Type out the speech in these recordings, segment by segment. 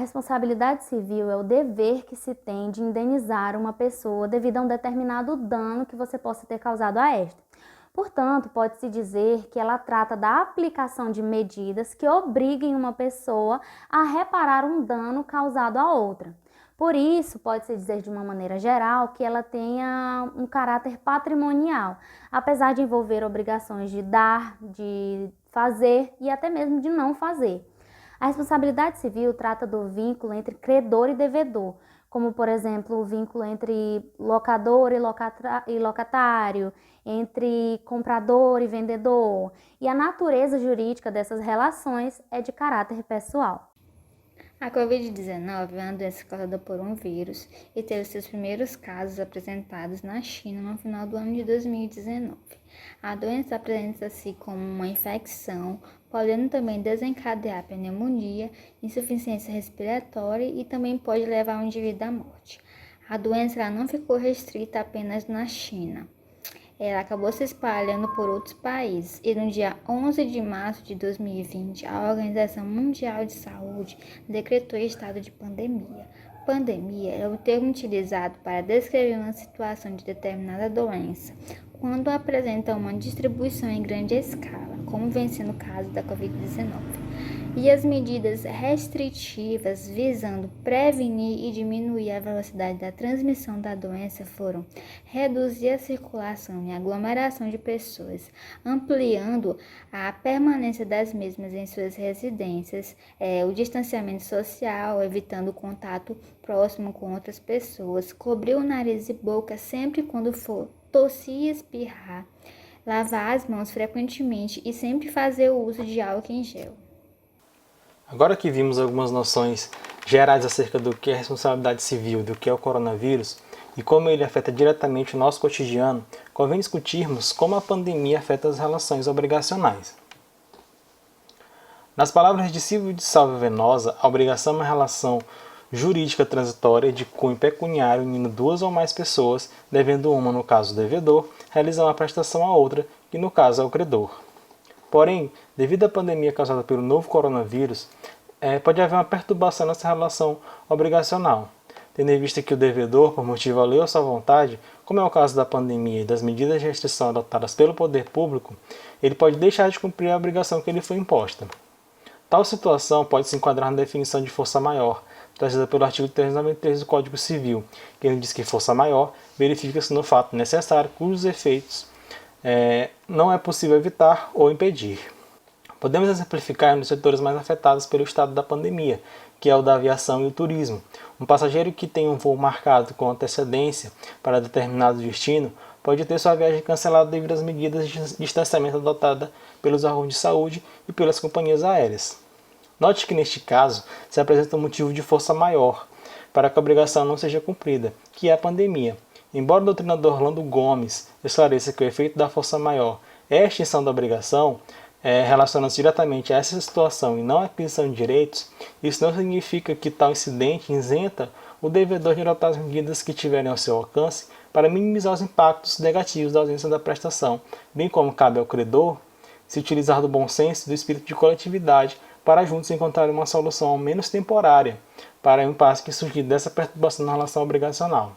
responsabilidade civil é o dever que se tem de indenizar uma pessoa devido a um determinado dano que você possa ter causado a esta. Portanto, pode-se dizer que ela trata da aplicação de medidas que obriguem uma pessoa a reparar um dano causado a outra. Por isso, pode-se dizer de uma maneira geral que ela tenha um caráter patrimonial, apesar de envolver obrigações de dar, de fazer e até mesmo de não fazer. A responsabilidade civil trata do vínculo entre credor e devedor, como, por exemplo, o vínculo entre locador e locatário, entre comprador e vendedor, e a natureza jurídica dessas relações é de caráter pessoal. A Covid-19 é uma doença causada por um vírus e teve seus primeiros casos apresentados na China no final do ano de 2019. A doença apresenta-se como uma infecção, podendo também desencadear pneumonia, insuficiência respiratória e também pode levar o indivíduo à morte. A doença não ficou restrita apenas na China. Ela acabou se espalhando por outros países e no dia 11 de março de 2020, a Organização Mundial de Saúde decretou estado de pandemia. Pandemia é o termo utilizado para descrever uma situação de determinada doença, quando apresenta uma distribuição em grande escala, como vem sendo o caso da Covid-19. E as medidas restritivas visando prevenir e diminuir a velocidade da transmissão da doença foram reduzir a circulação e aglomeração de pessoas, ampliando a permanência das mesmas em suas residências, o distanciamento social, evitando o contato próximo com outras pessoas, cobrir o nariz e boca sempre quando for tossir e espirrar, lavar as mãos frequentemente e sempre fazer o uso de álcool em gel. Agora que vimos algumas noções gerais acerca do que é responsabilidade civil, do que é o coronavírus e como ele afeta diretamente o nosso cotidiano, convém discutirmos como a pandemia afeta as relações obrigacionais. Nas palavras de Silvio de Salve Venosa, a obrigação é uma relação jurídica transitória de cunho pecuniário unindo duas ou mais pessoas, devendo uma, no caso o devedor, realizar uma prestação à outra, que no caso é o credor. Porém, devido à pandemia causada pelo novo coronavírus, pode haver uma perturbação nessa relação obrigacional, tendo em vista que o devedor, por motivo alheio à sua vontade, como é o caso da pandemia e das medidas de restrição adotadas pelo poder público, ele pode deixar de cumprir a obrigação que lhe foi imposta. Tal situação pode se enquadrar na definição de força maior, trazida pelo artigo 393 do Código Civil, que ele diz que força maior verifica-se no fato necessário cujos efeitos não é possível evitar ou impedir. Podemos exemplificar nos setores mais afetados pelo estado da pandemia, que é o da aviação e o turismo. Um passageiro que tem um voo marcado com antecedência para determinado destino pode ter sua viagem cancelada devido às medidas de distanciamento adotadas pelos órgãos de saúde e pelas companhias aéreas. Note que neste caso se apresenta um motivo de força maior para que a obrigação não seja cumprida, que é a pandemia. Embora o doutrinador Orlando Gomes esclareça que o efeito da força maior é a extinção da obrigação, relacionando-se diretamente a essa situação e não a aquisição de direitos, isso não significa que tal incidente isenta o devedor de adotar as medidas que tiverem ao seu alcance para minimizar os impactos negativos da ausência da prestação, bem como cabe ao credor se utilizar do bom senso e do espírito de coletividade para juntos encontrar uma solução ao menos temporária para o impasse que surgir dessa perturbação na relação obrigacional,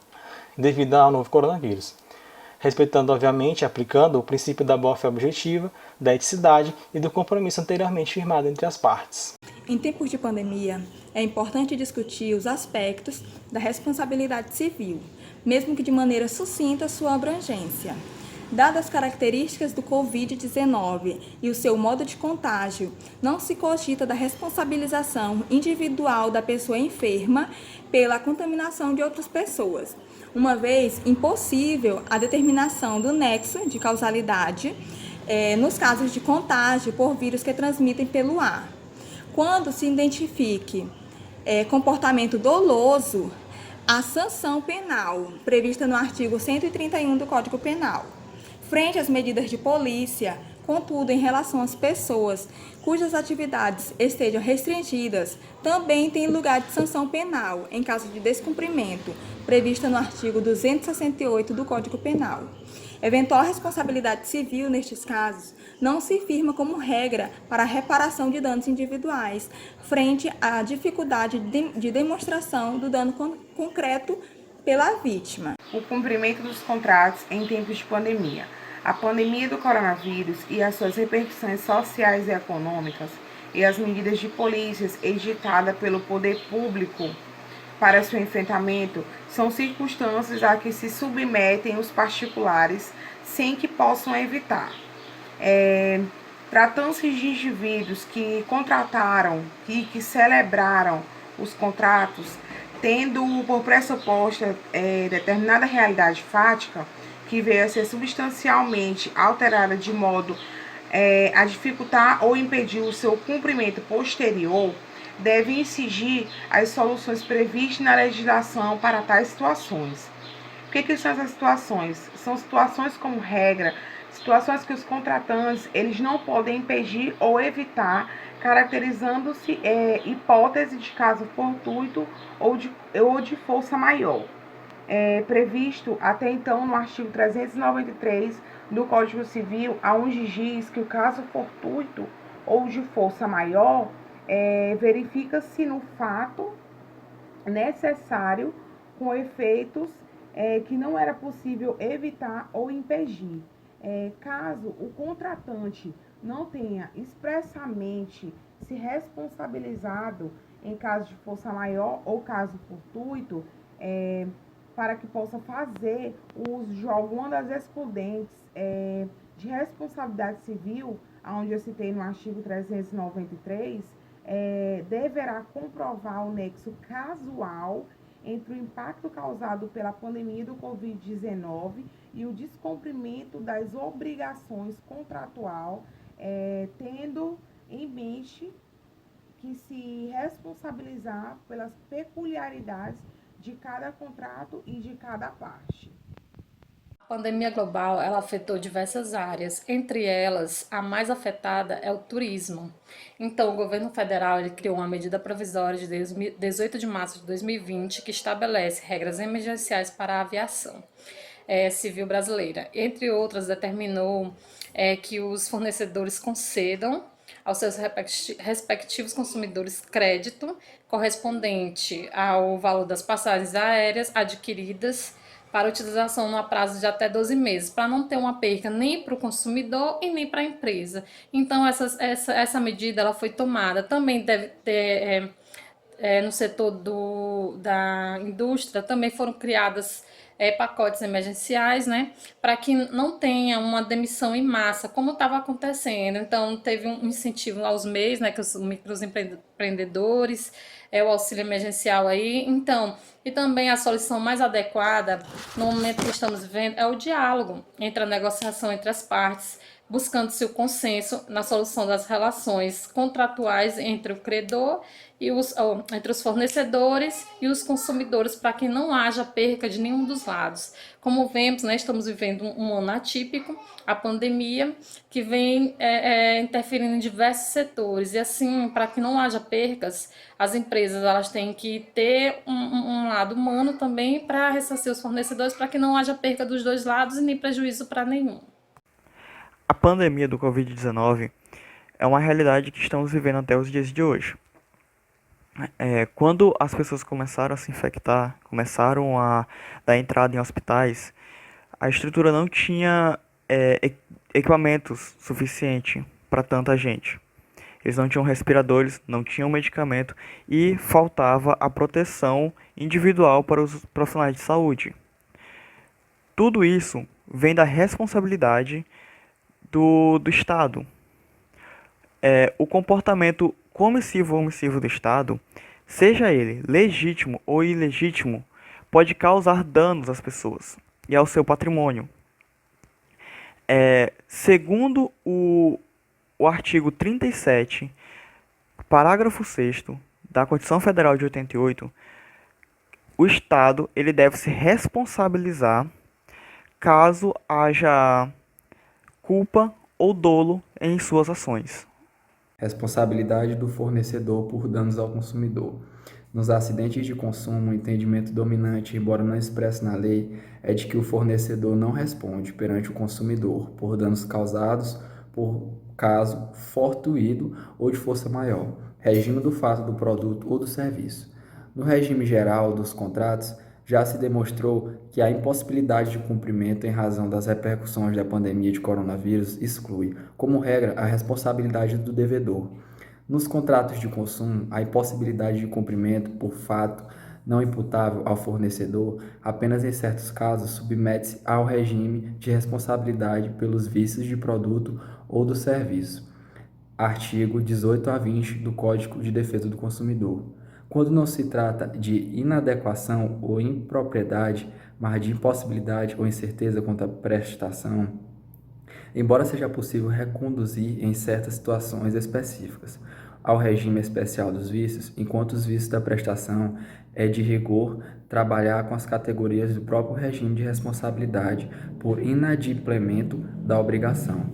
devido ao novo coronavírus, respeitando, obviamente, e aplicando o princípio da boa-fé objetiva, da eticidade e do compromisso anteriormente firmado entre as partes. Em tempos de pandemia, é importante discutir os aspectos da responsabilidade civil, mesmo que de maneira sucinta sua abrangência. Dadas as características do Covid-19 e o seu modo de contágio, não se cogita da responsabilização individual da pessoa enferma pela contaminação de outras pessoas, uma vez impossível a determinação do nexo de causalidade nos casos de contágio por vírus que transmitem pelo ar. Quando se identifique comportamento doloso, a sanção penal prevista no artigo 131 do Código Penal. Frente às medidas de polícia, contudo, em relação às pessoas cujas atividades estejam restringidas, também tem lugar de sanção penal, em caso de descumprimento, prevista no artigo 268 do Código Penal. Eventual responsabilidade civil, nestes casos, não se firma como regra para a reparação de danos individuais, frente à dificuldade de demonstração do dano concreto pela vítima. O cumprimento dos contratos em tempos de pandemia. A pandemia do coronavírus e as suas repercussões sociais e econômicas e as medidas de polícias editadas pelo poder público para seu enfrentamento são circunstâncias a que se submetem os particulares sem que possam evitar. Tratando-se de indivíduos que contrataram e que celebraram os contratos, tendo por pressuposta determinada realidade fática, que veio a ser substancialmente alterada de modo a dificultar ou impedir o seu cumprimento posterior, deve incidir as soluções previstas na legislação para tais situações. O que são essas situações? São situações como regra, situações que os contratantes eles não podem impedir ou evitar, caracterizando-se hipótese de caso fortuito ou de força maior. Previsto até então no artigo 393 do Código Civil, aonde diz que o caso fortuito ou de força maior verifica-se no fato necessário com efeitos que não era possível evitar ou impedir. Caso o contratante não tenha expressamente se responsabilizado em caso de força maior ou caso fortuito, para que possa fazer uso de alguma das excludentes de responsabilidade civil, onde eu citei no artigo 393, deverá comprovar o nexo casual entre o impacto causado pela pandemia do Covid-19 e o descumprimento das obrigações contratual, tendo em mente que se responsabilizar pelas peculiaridades de cada contrato e de cada parte. A pandemia global ela afetou diversas áreas, entre elas a mais afetada é o turismo. Então o governo federal ele criou uma medida provisória de 18 de março de 2020 que estabelece regras emergenciais para a aviação civil brasileira. Entre outras, determinou que os fornecedores concedam aos seus respectivos consumidores crédito correspondente ao valor das passagens aéreas adquiridas para utilização no prazo de até 12 meses, para não ter uma perca nem para o consumidor e nem para a empresa. Então, essa medida ela foi tomada. Também deve ter, no setor da indústria, também foram criadas pacotes emergenciais, né, para que não tenha uma demissão em massa, como estava acontecendo. Então, teve um incentivo aos MEIs, né, que os microempreendedores, o auxílio emergencial aí. Então, e também a solução mais adequada no momento que estamos vivendo é o diálogo entre a negociação entre as partes, buscando-se o consenso na solução das relações contratuais entre o credor e entre os fornecedores e os consumidores, para que não haja perca de nenhum dos lados. Como vemos, né, estamos vivendo um ano atípico, a pandemia, que vem interferindo em diversos setores. E assim, para que não haja percas, as empresas elas têm que ter um lado humano também para ressarcir os fornecedores, para que não haja perca dos dois lados e nem prejuízo para nenhum. A pandemia do Covid-19 é uma realidade que estamos vivendo até os dias de hoje. Quando as pessoas começaram a se infectar, começaram a dar entrada em hospitais, a estrutura não tinha equipamentos suficientes para tanta gente. Eles não tinham respiradores, não tinham medicamento e faltava a proteção individual para os profissionais de saúde. Tudo isso vem da responsabilidade do Estado. O comportamento comissivo ou omissivo do Estado, seja ele legítimo ou ilegítimo, pode causar danos às pessoas e ao seu patrimônio. Segundo o artigo 37, parágrafo 6º da Constituição Federal de 88, o Estado ele deve se responsabilizar caso haja culpa ou dolo em suas ações. Responsabilidade do fornecedor por danos ao consumidor. Nos acidentes de consumo, o entendimento dominante, embora não expresso na lei, é de que o fornecedor não responde perante o consumidor por danos causados por caso fortuito ou de força maior, regime do fato do produto ou do serviço. No regime geral dos contratos, já se demonstrou que a impossibilidade de cumprimento em razão das repercussões da pandemia de coronavírus exclui, como regra, a responsabilidade do devedor. Nos contratos de consumo, a impossibilidade de cumprimento por fato não imputável ao fornecedor, apenas em certos casos, submete-se ao regime de responsabilidade pelos vícios de produto ou do serviço. Artigo 18 a 20 do Código de Defesa do Consumidor. Quando não se trata de inadequação ou impropriedade, mas de impossibilidade ou incerteza quanto à prestação, embora seja possível reconduzir em certas situações específicas ao regime especial dos vícios, enquanto os vícios da prestação é de rigor trabalhar com as categorias do próprio regime de responsabilidade por inadimplemento da obrigação.